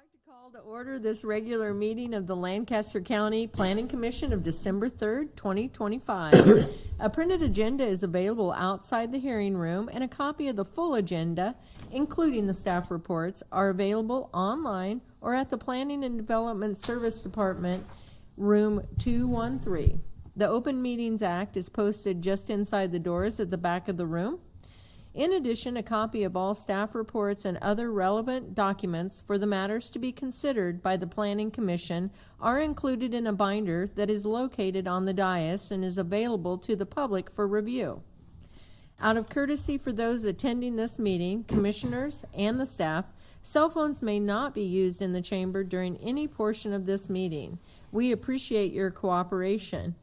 like to call to order this regular meeting of the Lancaster County Planning Commission of December 3rd, 2025. A printed agenda is available outside the hearing room, and a copy of the full agenda, including the staff reports, are available online or at the Planning and Development Service Department, room 213. The Open Meetings Act is posted just inside the doors at the back of the room. In addition, a copy of all staff reports and other relevant documents for the matters to be considered by the Planning Commission are included in a binder that is located on the dais and is available to the public for review. Out of courtesy for those attending this meeting, commissioners and the staff, cell phones may not be used in the chamber during any portion of this meeting. We appreciate your cooperation.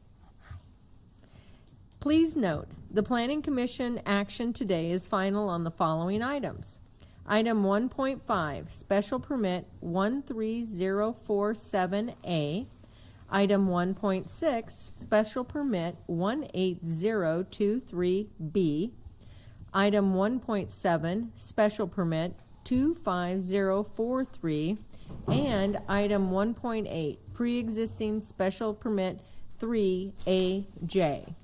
Please note, the Planning Commission action today is final on the following items. Item 1.5, Special Permit 13047A. Item 1.6, Special Permit 18023B. Item 1.7, Special Permit 25043. And Item 1.8, Pre-existing Special Permit 3AJ.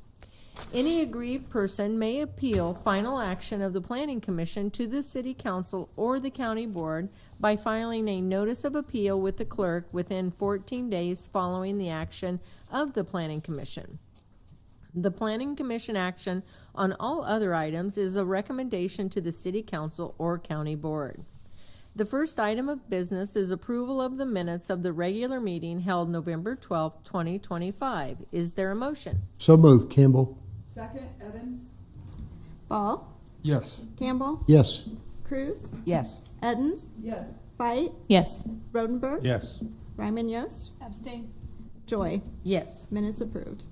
Any aggrieved person may appeal final action of the Planning Commission to the City Council or the County Board by filing a notice of appeal with the clerk within 14 days following the action of the Planning Commission. The Planning Commission action on all other items is a recommendation to the City Council or County Board. The first item of business is approval of the minutes of the regular meeting held November 12, 2025. Is there a motion? So moved, Campbell. Second, Evans? Ball, Yes. Campbell, Yes. Cruz, Yes. Edens, Yes. Fight, Yes. Rodenberg, Yes. Ryman Yost, Abstain. Joy. Yes. Minutes approved.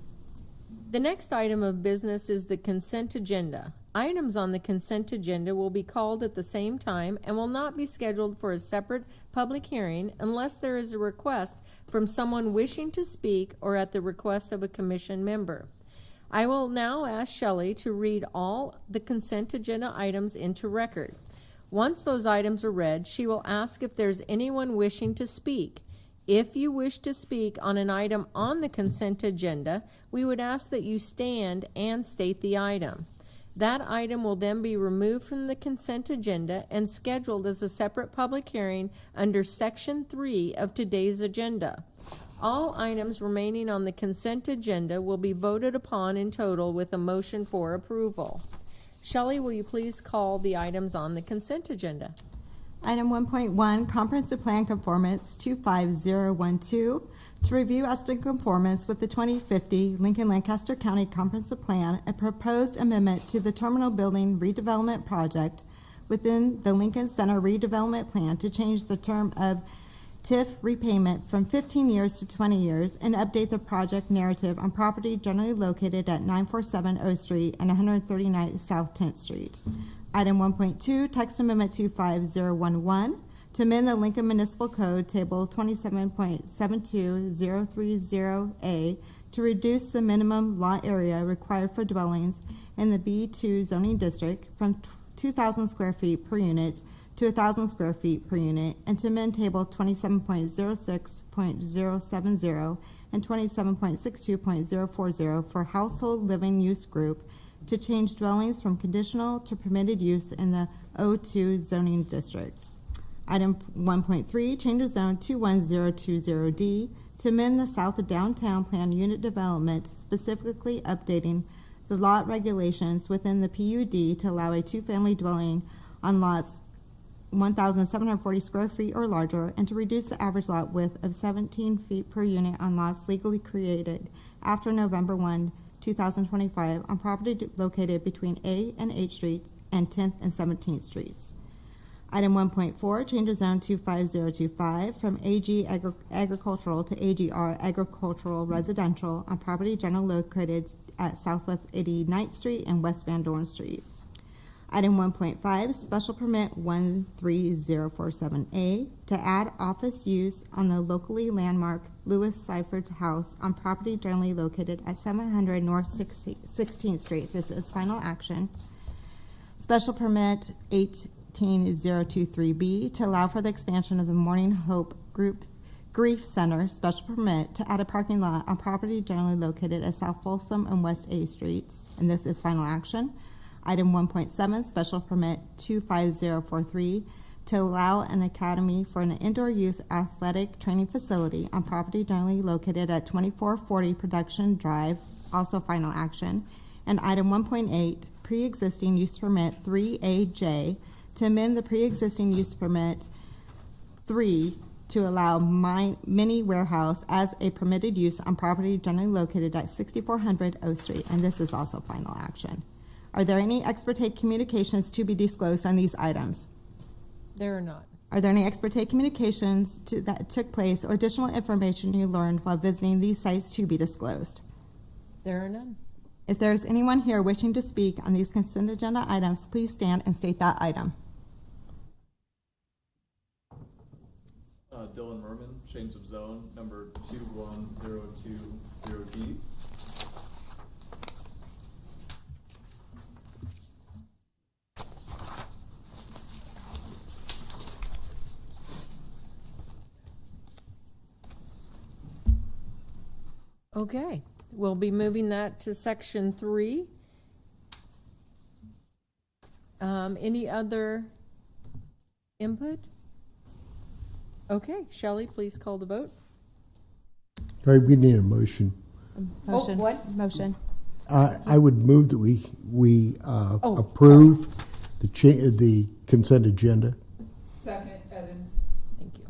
The next item of business is the consent agenda. Items on the consent agenda will be called at the same time and will not be scheduled for a separate public hearing unless there is a request from someone wishing to speak or at the request of a commission member. I will now ask Shelley to read all the consent agenda items into record. Once those items are read, she will ask if there's anyone wishing to speak. If you wish to speak on an item on the consent agenda, we would ask that you stand and state the item. That item will then be removed from the consent agenda and scheduled as a separate public hearing under Section 3 of today's agenda. All items remaining on the consent agenda will be voted upon in total with a motion for approval. Shelley, will you please call the items on the consent agenda? Item 1.1, Comprehensive Plan Conformance 25012, to review estimate conformance with the 2050 Lincoln-Lancaster County Comprehensive Plan, a proposed amendment to the Terminal Building Redevelopment Project within the Lincoln Center Redevelopment Plan to change the term of TIF repayment from 15 years to 20 years and update the project narrative on property generally located at 947 O Street and 139 South 10th Street. Item 1.2, Text Amendment 25011, to amend the Lincoln Municipal Code Table 27.72030A to reduce the minimum lot area required for dwellings in the B2 zoning district from 2,000 square feet per unit to 1,000 square feet per unit, and to amend Table 27.06.070 and 27.62.040 for household living use group to change dwellings from conditional to permitted use in the O2 zoning district. Item 1.3, change of zone 21020D to amend the South Downtown Plan unit development, specifically updating the lot regulations within the PUD to allow a two-family dwelling on lots 1,740 square feet or larger, and to reduce the average lot width of 17 feet per unit on lots legally created after November 1, 2025 on property located between A and H Streets and 10th and 17th Streets. Item 1.4, change of zone 25025 from AG Agricultural to AGR Agricultural Residential on property generally located at Southwest 89th Street and West Van Dorn Street. Item 1.5, Special Permit 13047A to add office use on the locally landmark Lewis Seifert House on property generally located at 700 North 16th Street. This is final action. Special Permit 18 15023B to allow for the expansion of the Morning Hope Group Grief Center special permit to add a parking lot on property generally located at South Folsom and West A Streets, and this is final action. Item 1.7, special permit 25043 to allow an academy for an indoor youth athletic training facility on property generally located at 2440 Production Drive, also final action. And item 1.8, pre-existing use permit 3AJ to amend the pre-existing use permit 3 to allow mini warehouse as a permitted use on property generally located at 6400 O Street, and this is also final action. Are there any ex parte communications to be disclosed on these items? There are not. Are there any ex parte communications that took place or additional information you learned while visiting these sites to be disclosed? There are none. If there is anyone here wishing to speak on these consent agenda items, please stand and state that item. Dylan Merman, change of zone, number 21020D. Okay, we'll be moving that to section 3. Any other input? Okay, Shelley, please call the vote. All right, we need a motion. Motion. what? Motion. I would move that we Oh, approve the consent agenda. Second, Evans. Thank you.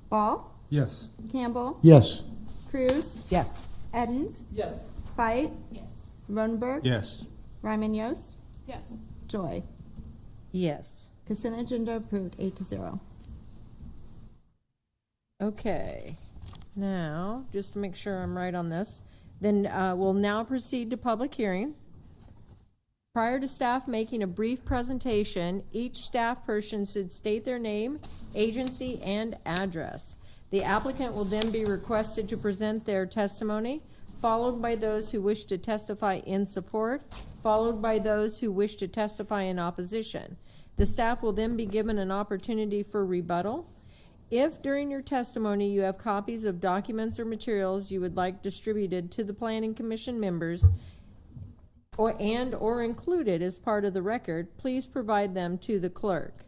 Ball, Yes. Campbell, Yes. Cruz, Yes. Edens, Yes. Fight, Yes. Rodenberg, Yes. Ryman Yost, Yes. Joy. Yes. Consent agenda approved 8-0. Okay, now, just to make sure I'm right on this, then we'll now proceed to public hearing. Prior to staff making a brief presentation, each staff person should state their name, agency, and address. The applicant will then be requested to present their testimony, followed by those who wish to testify in support, followed by those who wish to testify in opposition. The staff will then be given an opportunity for rebuttal. If during your testimony you have copies of documents or materials you would like distributed to the Planning Commission members or included as part of the record, please provide them to the clerk.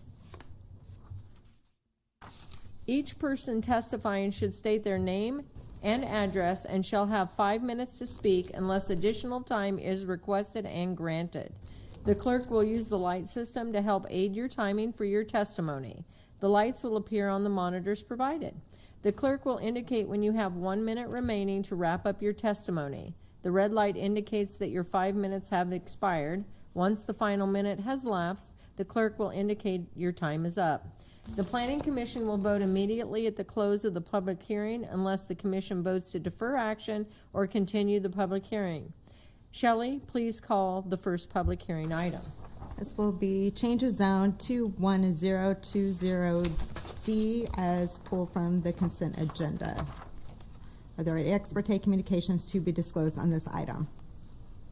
Each person testifying should state their name and address and shall have 5 minutes to speak unless additional time is requested and granted. The clerk will use the light system to help aid your timing for your testimony. The lights will appear on the monitors provided. The clerk will indicate when you have 1 minute remaining to wrap up your testimony. The red light indicates that your 5 minutes have expired. Once the final minute has lapsed, the clerk will indicate your time is up. The Planning Commission will vote immediately at the close of the public hearing unless the Commission votes to defer action or continue the public hearing. Shelley, please call the first public hearing item. This will be change of zone 21020D as pulled from the consent agenda. Are there any ex parte communications to be disclosed on this item?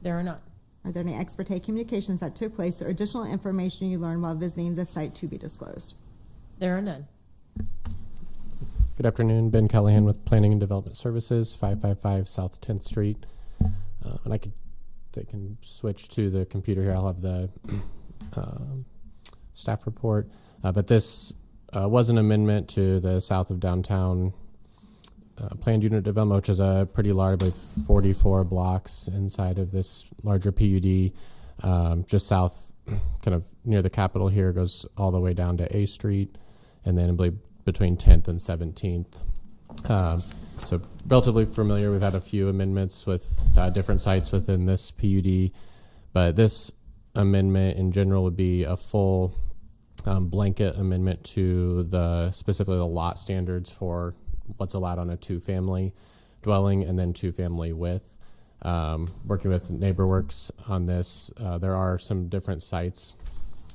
There are not. Are there any ex parte communications that took place or additional information you learned while visiting the site to be disclosed? There are none. Good afternoon, Ben Callahan with Planning and Development Services, 555 South 10th Street. And they can switch to the computer here. I'll have the staff report. But this was an amendment to the south of downtown planned unit development, which is a pretty large, like 44 blocks inside of this larger PUD, just south, kind of near the Capitol here, goes all the way down to A Street, and then I believe between 10th and 17th. So relatively familiar. We've had a few amendments with different sites within this PUD, but this amendment in general would be a full blanket amendment to specifically the lot standards for what's allowed on a 2-family dwelling and then 2-family with. Working with NeighborWorks on this, there are some different sites,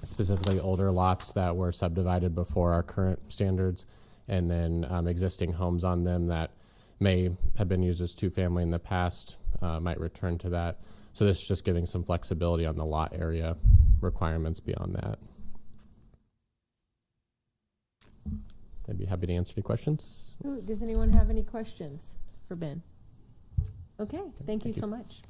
specifically older lots that were subdivided before our current standards, and then existing homes on them that may have been used as 2-family in the past might return to that. So this is just giving some flexibility on the lot area requirements beyond that. I'd be happy to answer any questions. Ooh, does anyone have any questions for Ben? Okay, thank you you. so much.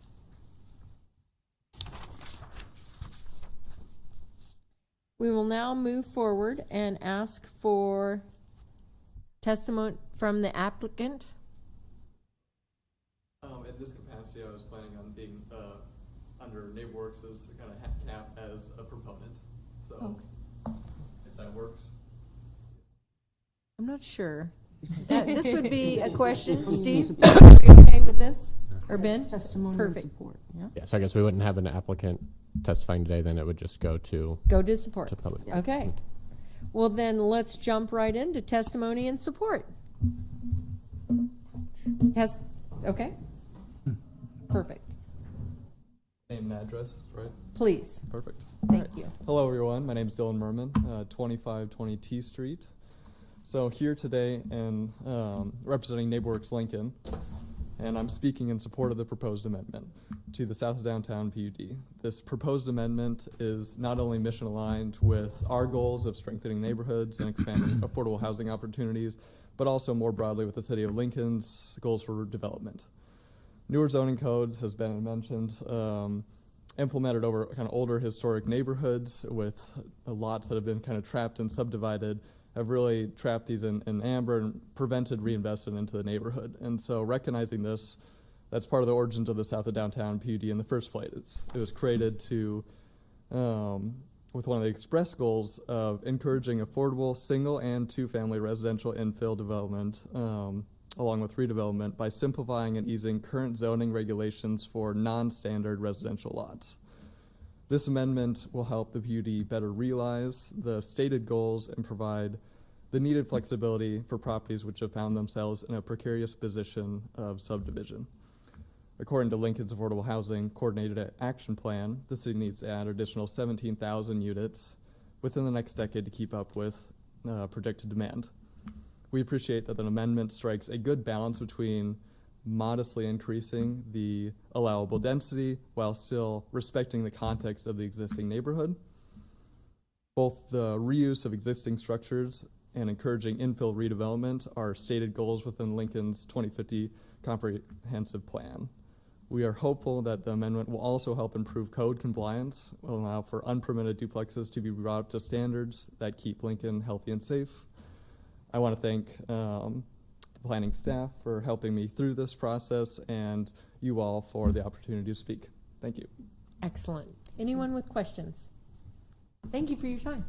We will now move forward and ask for testimony from the applicant. In this capacity, I was planning on being, under NeighborWorks as kind of cap as a proponent, so if that works. I'm not sure. This would be a question. Steve, are you okay with this? Or Ben? Testimony and Perfect. support. Yeah, so I guess we wouldn't have an applicant testifying today, then it would just go to Go to support. public. Okay. Well, then let's jump right into testimony and support. Okay? Perfect. Name and address, right? Please. Perfect. Thank you. Hello, everyone. My name is Dylan Merman, 2520 T Street. So here today and representing NeighborWorks Lincoln, and I'm speaking in support of the proposed amendment to the South of Downtown PUD. This proposed amendment is not only mission aligned with our goals of strengthening neighborhoods and expanding affordable housing opportunities, but also more broadly with the City of Lincoln's goals for development. Newer zoning codes, has been mentioned, implemented over kind of older historic neighborhoods with lots that have been kind of trapped and subdivided, have really trapped these in amber and prevented reinvestment into the neighborhood. And so recognizing this, that's part of the origins of the South of Downtown PUD in the first place. It was created to, with one of the express goals of encouraging affordable single and two-family residential infill development, along with redevelopment, by simplifying and easing current zoning regulations for non-standard residential lots. This amendment will help the PUD better realize the stated goals and provide the needed flexibility for properties which have found themselves in a precarious position of subdivision. According to Lincoln's Affordable Housing Coordinated Action Plan, the city needs to add additional 17,000 units within the next decade to keep up with projected demand. We appreciate that an amendment strikes a good balance between modestly increasing the allowable density while still respecting the context of the existing neighborhood. Both the reuse of existing structures and encouraging infill redevelopment are stated goals within Lincoln's 2050 comprehensive plan. We are hopeful that the amendment will also help improve code compliance, will allow for unpermitted duplexes to be brought up to standards that keep Lincoln healthy and safe. I want to thank the planning staff for helping me through this process and you all for the opportunity to speak. Thank you. Excellent. Anyone with questions? Thank you for your time.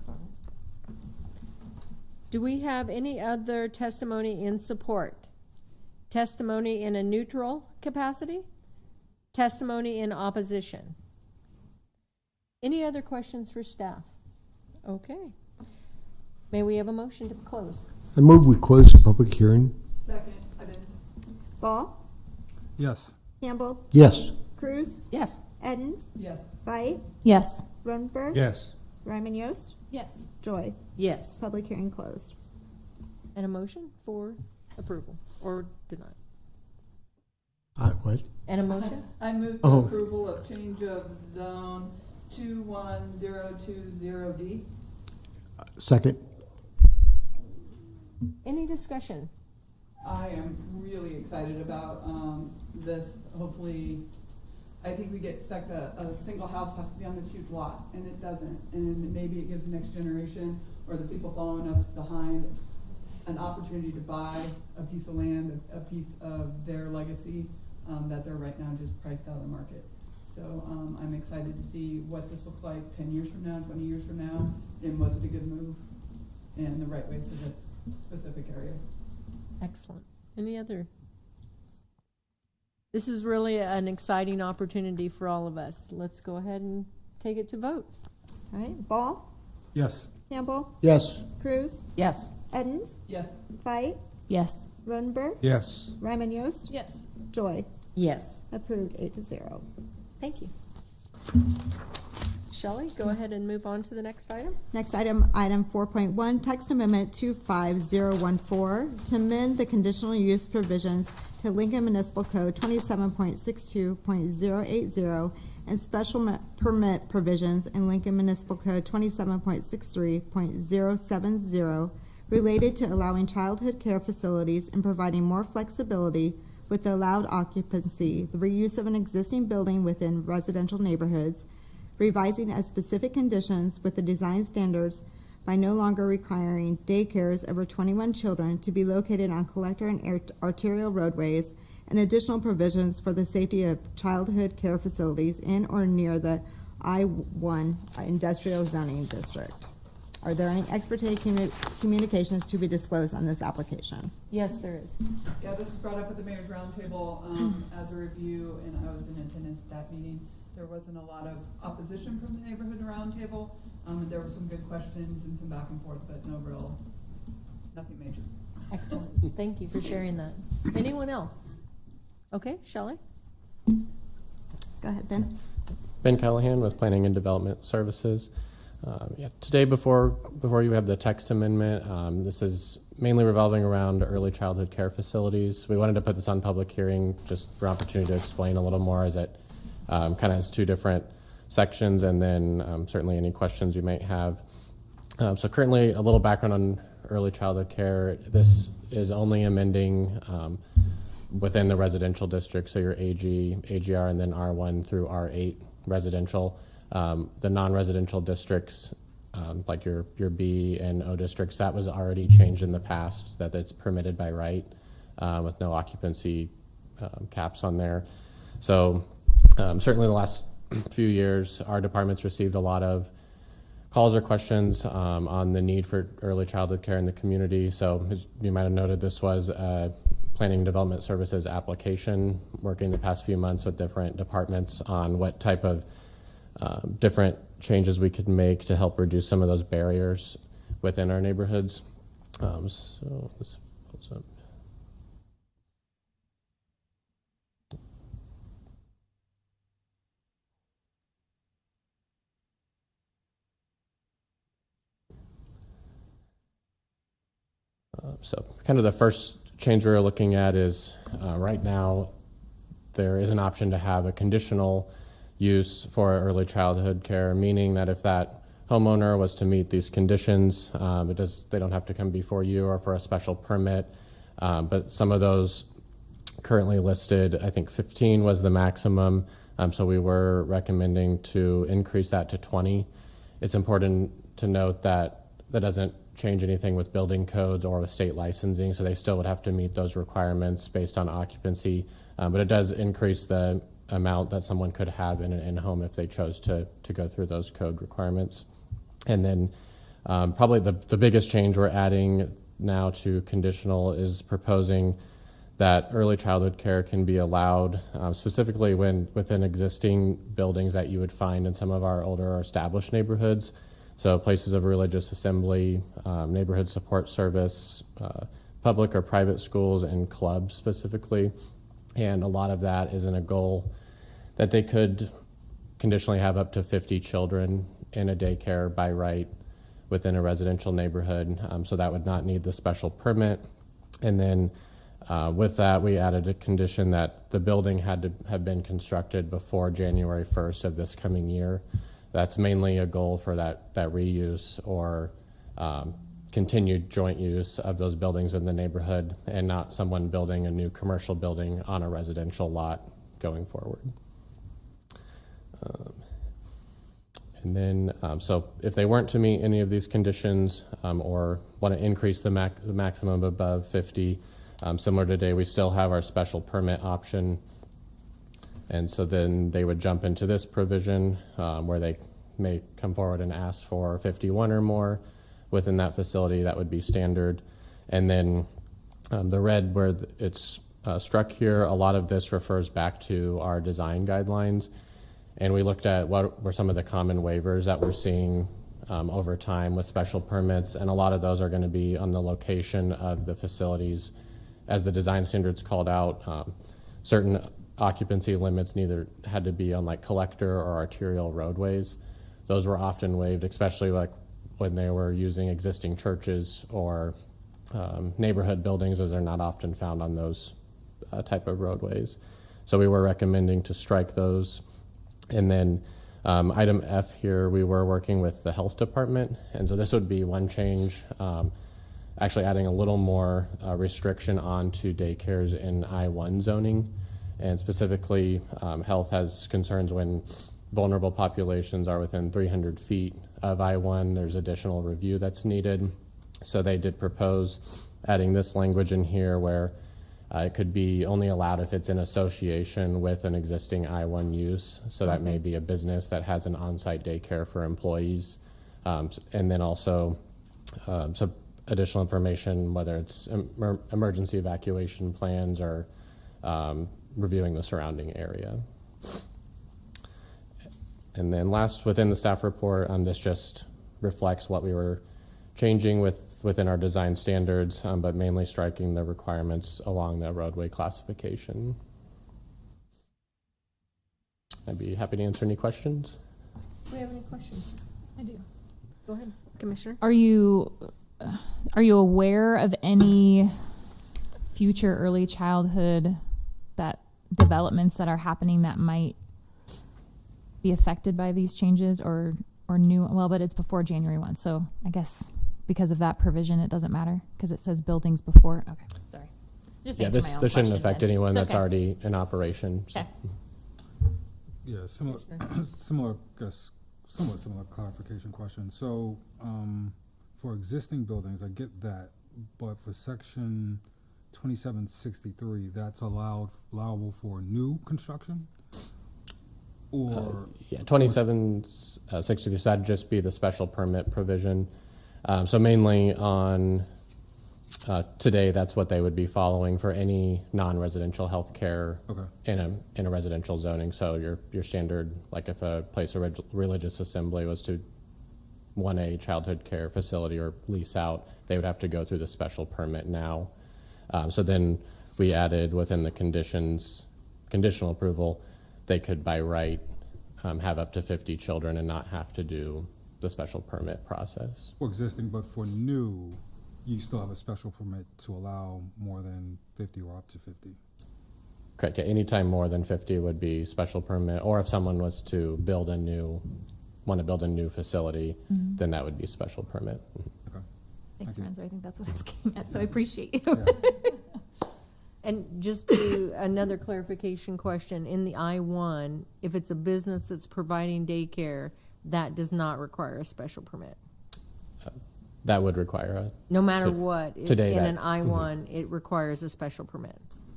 Do we have any other testimony in support? Testimony in a neutral capacity? Testimony in opposition? Any other questions for staff? Okay. May we have a motion to close? I move we close the public hearing. Second, Evans. Ball, Yes. Campbell, Yes. Cruz, Yes. Edens, Yes. Veit, Yes. Rodenberg, Yes. Ryman Yost, Yes. Joy. Yes. Public hearing closed. And a motion for approval or denial? What? And a motion? I move Oh. approval of change of zone 21020D. Second? Any discussion? I am really excited about this. Hopefully, I think we get stuck that a single house has to be on this huge lot, and it doesn't. And maybe it gives the next generation or the people following us behind an opportunity to buy a piece of land, a piece of their legacy that they're right now just priced out of the market. So I'm excited to see what this looks like 10 years from now, 20 years from now, and was it a good move and the right way for this specific area. Excellent. Any other? This is really an exciting opportunity for all of us. Let's go ahead and take it to vote. All right, Ball, Yes. Campbell, Yes. Cruz, Yes. Edens, Yes. Veit, Yes. Rodenberg, Yes. Ryman Yost, Yes. Joy. Yes. Approved 8-0. Thank you. Shelley, go ahead and move on to the next item. Next item, item 4.1, text amendment 25014 to amend the conditional use provisions to Lincoln Municipal Code 27.62.080 and special permit provisions in Lincoln Municipal Code 27.63.070 related to allowing childhood care facilities and providing more flexibility with the allowed occupancy, the reuse of an existing building within residential neighborhoods, revising as specific conditions with the design standards by no longer requiring daycares over 21 children to be located on collector and arterial roadways, and additional provisions for the safety of childhood care facilities in or near the I-1 industrial zoning district. Are there any expert communications to be disclosed on this application? Yes, there is. Yeah, this was brought up at the Mayor's Roundtable as a review, and I was in attendance at that meeting. There wasn't a lot of opposition from the Neighborhood Roundtable, and there were some good questions and some back and forth, but nothing major. Excellent. Thank you for sharing that. Anyone else? Okay, Shelley? Go ahead, Ben. Ben Callahan with Planning and Development Services. Today, before you have the text amendment, this is mainly revolving around early childhood care facilities. We wanted to put this on public hearing just for opportunity to explain a little more, as it kind of has two different sections, and then certainly any questions you might have. So currently, a little background on early childhood care. This is only amending within the residential district, so your AG, AGR, and then R1 through R8 residential. The non-residential districts, like your B and O districts, that was already changed in the past, that it's permitted by right with no occupancy caps on there. So certainly the last few years, our department's received a lot of calls or questions on the need for early childhood care in the community. So as you might have noted, this was a Planning and Development Services application, working the past few months with different departments on what type of different changes we could make to help reduce some of those barriers within our neighborhoods. So this pulls up. So kind of the first change we're looking at is right now there is an option to have a conditional use for early childhood care, meaning that if that homeowner was to meet these conditions, they don't have to come before you or for a special permit. But some of those currently listed, I think 15 was the maximum. So we were recommending to increase that to 20. It's important to note that that doesn't change anything with building codes or with state licensing, so they still would have to meet those requirements based on occupancy. But it does increase the amount that someone could have in an in-home if they chose to go through those code requirements. And then probably the biggest change we're adding now to conditional is proposing that early childhood care can be allowed specifically within existing buildings that you would find in some of our older or established neighborhoods. So places of religious assembly, neighborhood support service, public or private schools, and clubs specifically. And a lot of that is in a goal that they could conditionally have up to 50 children in a daycare by right within a residential neighborhood. So that would not need the special permit. And then with that, we added a condition that the building had to have been constructed before January 1st of this coming year. That's mainly a goal for that reuse or continued joint use of those buildings in the neighborhood, and not someone building a new commercial building on a residential lot going forward. And then, so if they weren't to meet any of these conditions or want to increase the maximum above 50, similar to today, we still have our special permit option. And so then they would jump into this provision where they may come forward and ask for 51 or more within that facility. That would be standard. And then the red where it's struck here, a lot of this refers back to our design guidelines. And we looked at what were some of the common waivers that we're seeing over time with special permits. And a lot of those are going to be on the location of the facilities. As the design standards called out, certain occupancy limits neither had to be on like collector or arterial roadways. Those were often waived, especially like when they were using existing churches or neighborhood buildings, as they're not often found on those type of roadways. So we were recommending to strike those. And then item F here, we were working with the health department. And so this would be one change. actually adding a little more restriction onto daycares in I-1 zoning. And specifically, health has concerns when vulnerable populations are within 300 feet of I-1. There's additional review that's needed. So they did propose adding this language in here where it could be only allowed if it's in association with an existing I-1 use. So that may be a business that has an on-site daycare for employees. And then also some additional information, whether it's emergency evacuation plans or reviewing the surrounding area. And then last, within the staff report, this just reflects what we were changing within our design standards, but mainly striking the requirements along the roadway classification. I'd be happy to answer any questions. Do we have any questions? I do. Go ahead, Commissioner. Are you aware of any future early childhood developments that are happening that might be affected by these changes or new? Well, but it's before January 1, so I guess because of that provision, it doesn't matter because it says buildings before. Okay, sorry. Just Yeah, answer my own this shouldn't question affect then. anyone It's that's okay. already in operation. So. Okay. Yeah, similar, somewhat similar clarification question. So, for existing buildings, I get that, but for section 2763, that's allowable for new construction? Or? Yeah, 2760, so that'd just be the special permit provision. So mainly on today, that's what they would be following for any non-residential health care Okay. in a residential zoning. So your standard, like if a place of religious assembly was to want a childhood care facility or lease out, they would have to go through the special permit now. So then we added within the conditional approval, they could by right have up to 50 children and not have to do the special permit process. For existing, but for new, you still have a special permit to allow more than 50 or up to 50? Correct. Yeah, anytime more than 50 would be special permit, or if someone was to want to build a new facility, then that would be special permit. Okay. Thanks Thank for you. answering. I think that's what I was getting at, so I appreciate you. Yeah. And just to another clarification question, in the I-1, if it's a business that's providing daycare, that does not require a special permit. That would require No matter To- what, in today that- an I-1, it requires a special permit.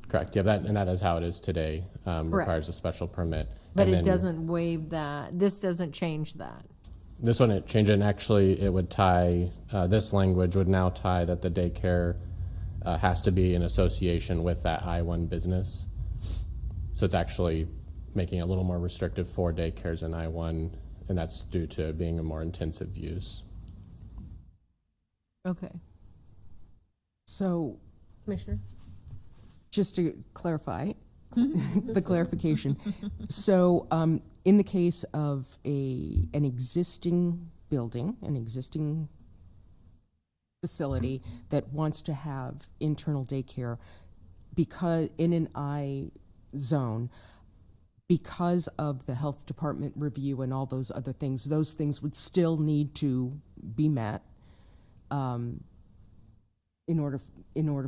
correct. Yeah, and that is how it is today. Requires a special permit. But And it then doesn't waive that. This doesn't change that. This one, it changed, and actually it would tie, this language would now tie that the daycare has to be in association with that I-1 business. So it's actually making it a little more restrictive for daycares in I-1, and that's due to being a more intensive use. Okay. So, Commissioner? just to clarify, the clarification. So, in the case of an existing building, an existing facility that wants to have internal daycare, because in an I zone, because of the health department review and all those other things, those things would still need to be met in order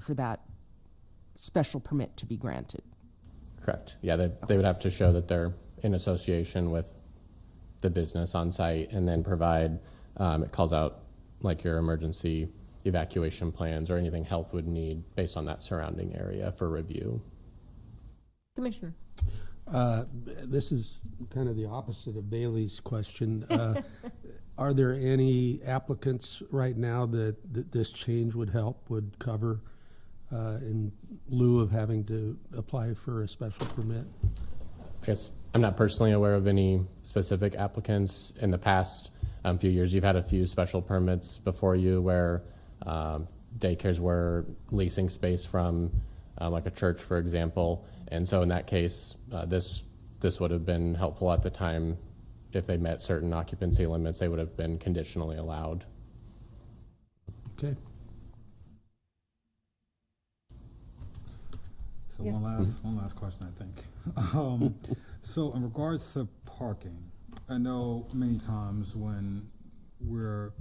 for that special permit to be granted. Correct. Yeah, they would have to show that they're in association with the business on site, and then provide, it calls out like your emergency evacuation plans or anything health would need based on that surrounding area for review. Commissioner? This is kind of the opposite of Bailey's question. Are there any applicants right now that this change would cover in lieu of having to apply for a special permit? I guess I'm not personally aware of any specific applicants. In the past few years, you've had a few special permits before you where daycares were leasing space from like a church, for example. And so in that case, this would have been helpful at the time. If they met certain occupancy limits, they would have been conditionally allowed. Okay. So Yes. one last question, I think. So in regards to parking, I know many times when we're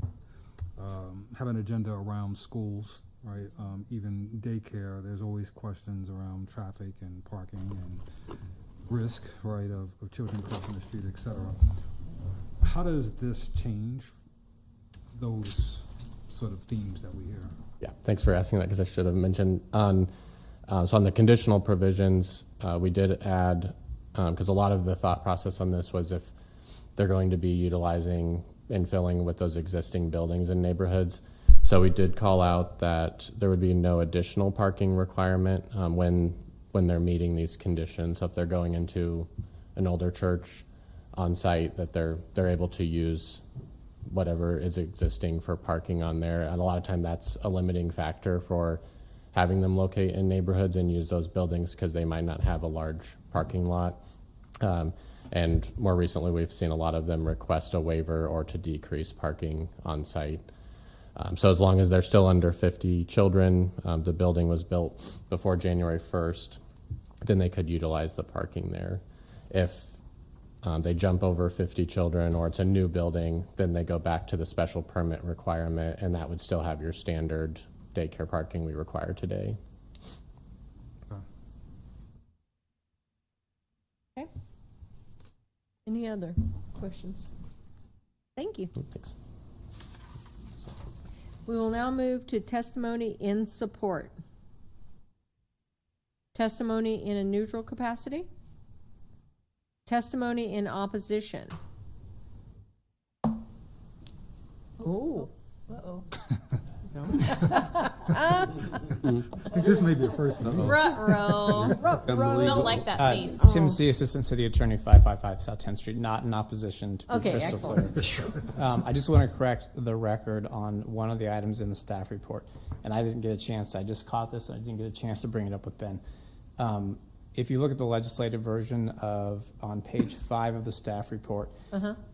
have an agenda around schools, right? Even daycare, there's always questions around traffic and parking and risk, right, of children crossing the street, et cetera. How does this change those sort of themes that we hear? Yeah, thanks for asking that, because I should have mentioned on, so on the conditional provisions, we did add, because a lot of the thought process on this was if they're going to be utilizing and filling with those existing buildings and neighborhoods. So we did call out that there would be no additional parking requirement when they're meeting these conditions. So if they're going into an older church on site, that they're able to use whatever is existing for parking on there. And a lot of time that's a limiting factor for having them locate in neighborhoods and use those buildings, because they might not have a large parking lot. And more recently, we've seen a lot of them request a waiver or to decrease parking on site. So as long as they're still under 50 children, the building was built before January 1st, then they could utilize the parking there. If they jump over 50 children or it's a new building, then they go back to the special permit requirement, and that would still have your standard daycare parking we require today. Okay. Any other questions? Thank you. Thanks. We will now move to testimony in support. Testimony in a neutral capacity. Testimony in opposition. Oh. Uh-oh. I think this may be the first one. Ruh-roh. Don't like that face. Tim C., Assistant City Attorney, 555 South 10th Street, not in opposition to Okay, crystal excellent. clear. I just want to correct the record on one of the items in the staff report, and I didn't get a chance. I just caught this. I didn't get a chance to bring it up with Ben. If you look at the legislative version of on page 5 of the staff report,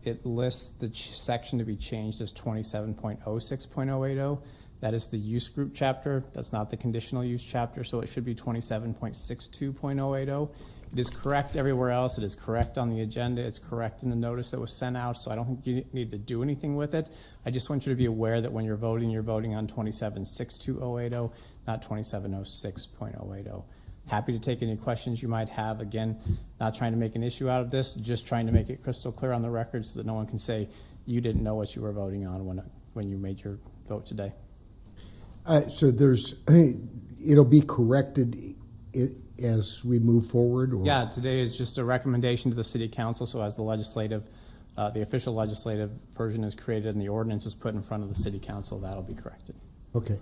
it lists the section to be changed as 27.06.080. That is the use group chapter. That's not the conditional use chapter, so it should be 27.62.080. It is correct everywhere else. It is correct on the agenda. It's correct in the notice that was sent out, so I don't think you need to do anything with it. I just want you to be aware that when you're voting on 27.62.080, not 27.06.080. Happy to take any questions you might have. Again, not trying to make an issue out of this, just trying to make it crystal clear on the record so that no one can say you didn't know what you were voting on when you made your vote today. So it'll be corrected as we move forward? Or? Yeah, today is just a recommendation to the City Council, so as the official legislative version is created and the ordinance is put in front of the City Council, that'll be corrected. Okay.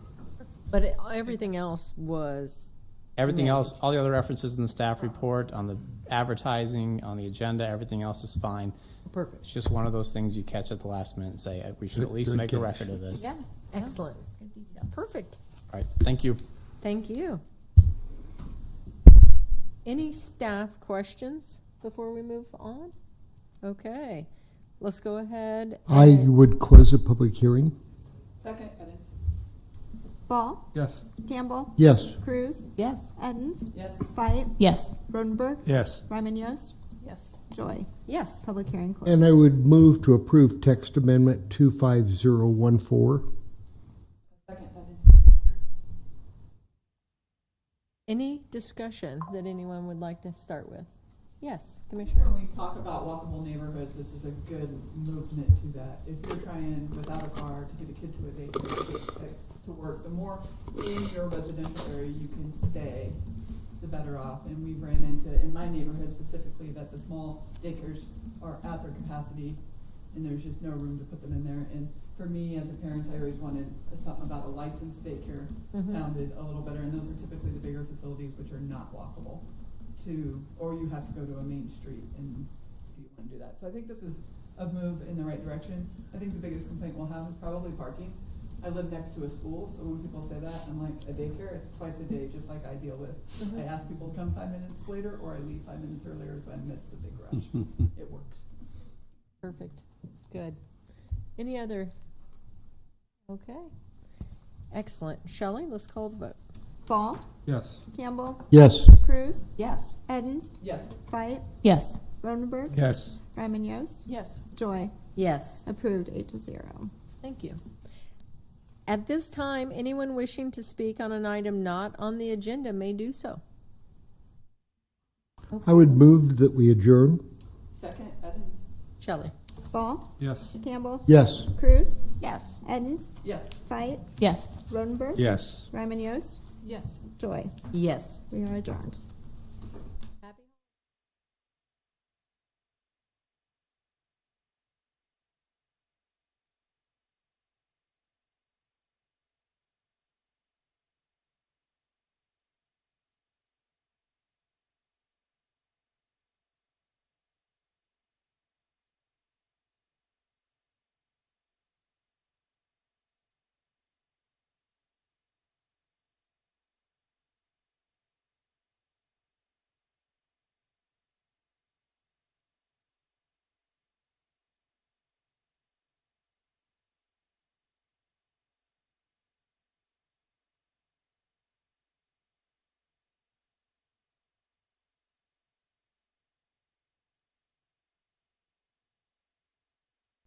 But everything else was... Everything else, all the other references in the staff report, on the advertising, on the agenda, everything else is fine. Perfect. It's just one of those things you catch at the last minute and say, we should at least make a record of this. Yeah. Excellent. Good detail. Perfect. All right, thank you. Thank you. Any staff questions before we move on? Okay, let's go ahead. I would close the public hearing. Second, Edens. Ball, Yes. Campbell, Yes. Cruz, Yes. Edens, Yes. Fight, Yes. Rodenberg, Yes. Ryman Yost, Yes. Joy. Yes. Public hearing closed. And I would move to approve text amendment 25014. Second, Edens. Any discussion that anyone would like to start with? Yes, Commissioner. When we talk about walkable neighborhoods, this is a good movement to that. If you're trying without a car to get a kid to a daycare to work, the more in your residential area you can stay, the better off. And we ran into, in my neighborhood specifically, that the small daycares are at their capacity and there's just no room to put them in there. And for me as a parent, I always wanted something about a licensed daycare sounded a little better. And those are typically the bigger facilities which are not walkable. Or you have to go to a main street, and do you want to do that? So I think this is a move in the right direction. I think the biggest complaint we'll have is probably parking. I live next to a school, so when people say that, I'm like, a daycare, it's twice a day, just like I deal with. I ask people to come 5 minutes later, or I leave 5 minutes earlier, so I miss the big rush. It works. Perfect. Good. Any other? Okay. Excellent. Shelley, let's call the vote. Ball, Yes. Campbell, Yes. Cruz, Yes. Edens, Yes. Fight, Yes. Rodenberg, Yes. Ryman Yost, Yes. Joy. Yes. Approved 8-0. Thank you. At this time, anyone wishing to speak on an item not on the agenda may do so. I would move that we adjourn. Second, Edens? Shelley? Ball, Yes. Campbell, Yes. Cruz, Yes. Edens, Yes. Fight, Yes. Rodenberg, Yes. Ryman Yost, Yes. Joy. Yes. We are adjourned.